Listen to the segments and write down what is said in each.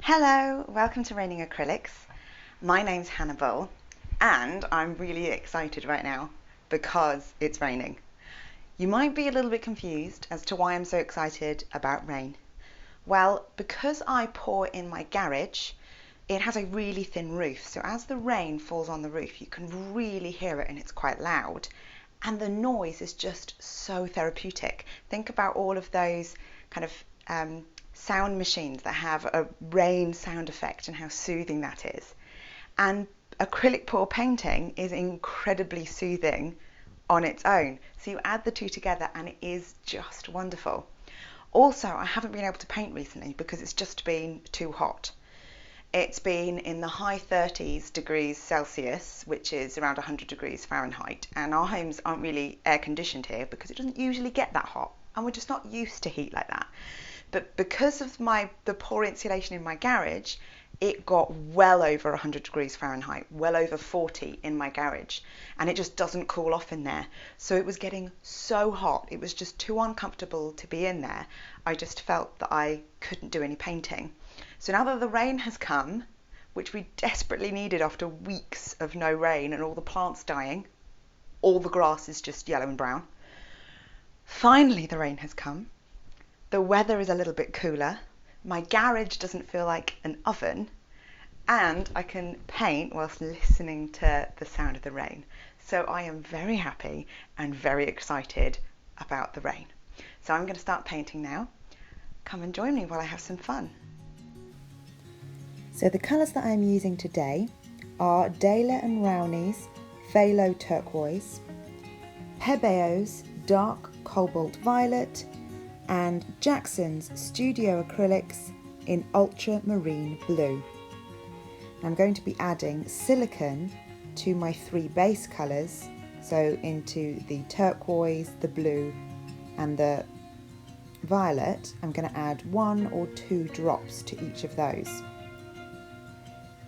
Hello, welcome to Raining Acrylics. My name's Hannibal and I'm really excited right now because it's raining. You might be a little bit confused as to why I'm so excited about rain. Well, because I pour in my garage, it has a really thin roof, so as the rain falls on the roof you can really hear it and it's quite loud, and the noise is just so therapeutic. Think about all of those kind of sound machines that have a rain sound effect and how soothing that is. And acrylic pour painting is incredibly soothing on its own. So you add the two together and it is just wonderful. Also, I haven't been able to paint recently because it's just been too hot. It's been in the high 30s degrees Celsius, which is around 100 degrees Fahrenheit, and our homes aren't really air conditioned here because it doesn't usually get that hot and we're just not used to heat like that. But because of the poor insulation in my garage, it got well over 100 degrees Fahrenheit, well over 40 in my garage, and it just doesn't cool off in there. So it was getting so hot, it was just too uncomfortable to be in there. I just felt that I couldn't do any painting. So now that the rain has come, which we desperately needed after weeks of no rain and all the plants dying, all the grass is just yellow and brown. Finally the rain has come. The weather is a little bit cooler, my garage doesn't feel like an oven, and I can paint whilst listening to the sound of the rain. So I am very happy and very excited about the rain. So I'm going to start painting now. Come and join me while I have some fun. So the colours that I'm using today are Daler and Rowney's Phthalo Turquoise, Pebeo's Dark Cobalt Violet, and Jackson's Studio Acrylics in Ultramarine Blue. I'm going to be adding silicone to my three base colours, so into the turquoise, the blue and the violet. I'm going to add 1 or 2 drops to each of those.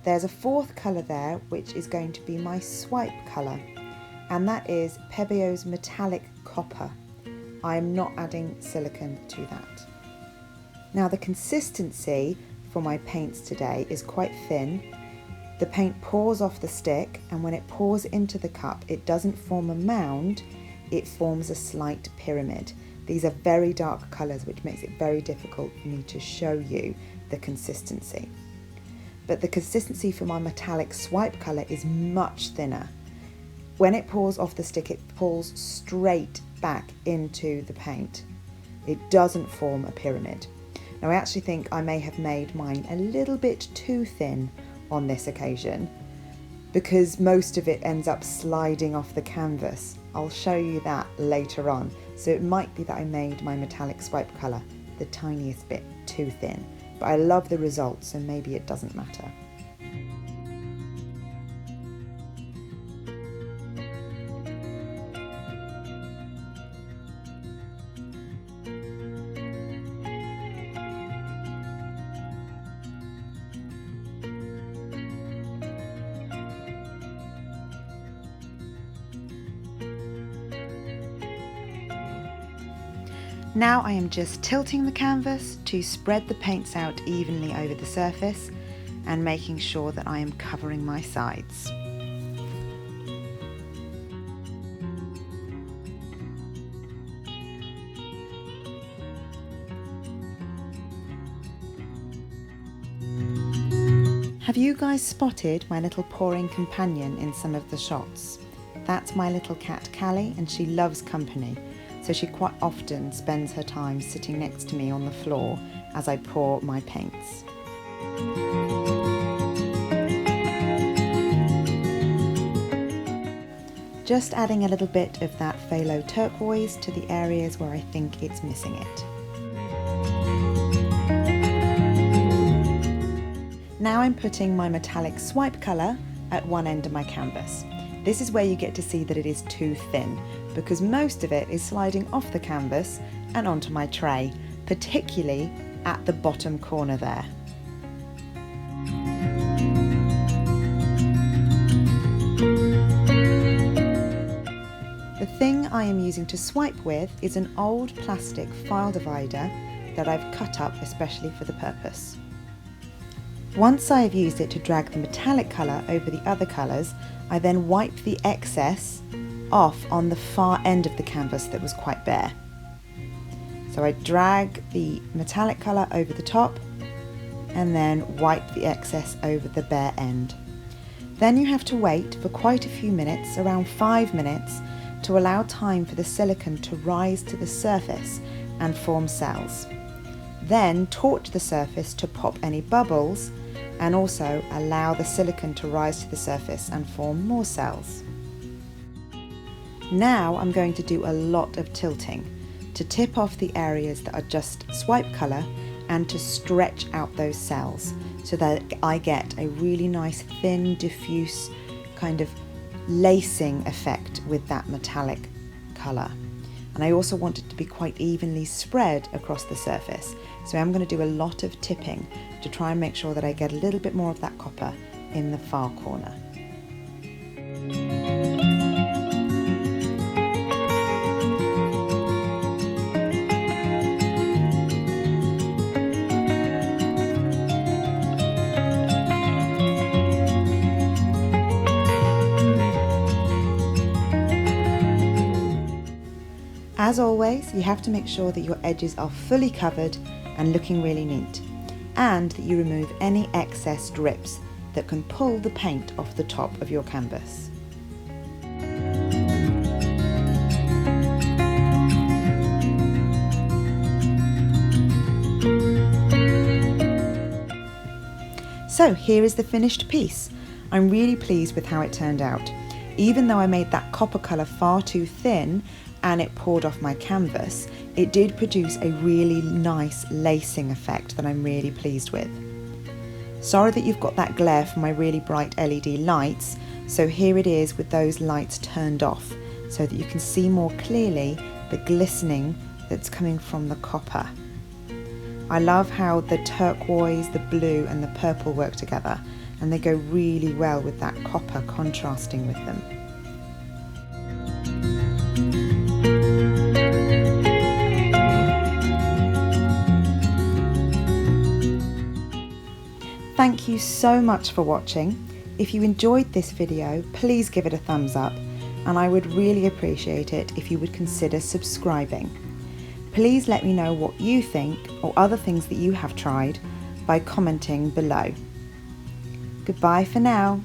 There's a fourth colour there which is going to be my swipe colour, and that is Pebeo's Metallic Copper. I am not adding silicone to that. Now the consistency for my paints today is quite thin. The paint pours off the stick, and when it pours into the cup it doesn't form a mound, it forms a slight pyramid. These are very dark colours which makes it very difficult for me to show you the consistency. But the consistency for my metallic swipe colour is much thinner. When it pours off the stick it pulls straight back into the paint. It doesn't form a pyramid. Now I actually think I may have made mine a little bit too thin on this occasion because most of it ends up sliding off the canvas. I'll show you that later on. So it might be that I made my metallic swipe colour the tiniest bit too thin, but I love the result, so maybe it doesn't matter. Now I am just tilting the canvas to spread the paints out evenly over the surface and making sure that I am covering my sides. Have you guys spotted my little pouring companion in some of the shots? That's my little cat Callie, and she loves company. So she quite often spends her time sitting next to me on the floor as I pour my paints. Just adding a little bit of that phthalo turquoise to the areas where I think it's missing it. Now I'm putting my metallic swipe colour at one end of my canvas. This is where you get to see that it is too thin, because most of it is sliding off the canvas and onto my tray, particularly at the bottom corner there. The thing I am using to swipe with is an old plastic file divider that I've cut up especially for the purpose. Once I have used it to drag the metallic colour over the other colours, I then wipe the excess off on the far end of the canvas that was quite bare. So I drag the metallic colour over the top and then wipe the excess over the bare end. Then you have to wait for quite a few minutes, around 5 minutes, to allow time for the silicone to rise to the surface and form cells. Then torch the surface to pop any bubbles and also allow the silicone to rise to the surface and form more cells. Now I'm going to do a lot of tilting to tip off the areas that are just swipe colour and to stretch out those cells so that I get a really nice thin diffuse kind of lacing effect with that metallic colour. And I also want it to be quite evenly spread across the surface, so I'm going to do a lot of tipping to try and make sure that I get a little bit more of that copper in the far corner. As always, you have to make sure that your edges are fully covered and looking really neat, and that you remove any excess drips that can pull the paint off the top of your canvas. So here is the finished piece. I'm really pleased with how it turned out. Even though I made that copper colour far too thin and it poured off my canvas, it did produce a really nice lacing effect that I'm really pleased with. Sorry that you've got that glare from my really bright LED lights, so here it is with those lights turned off so that you can see more clearly the glistening that's coming from the copper. I love how the turquoise, the blue and the purple work together, and they go really well with that copper contrasting with them. Thank you so much for watching. If you enjoyed this video, please give it a thumbs up, and I would really appreciate it if you would consider subscribing. Please let me know what you think or other things that you have tried by commenting below. Goodbye for now.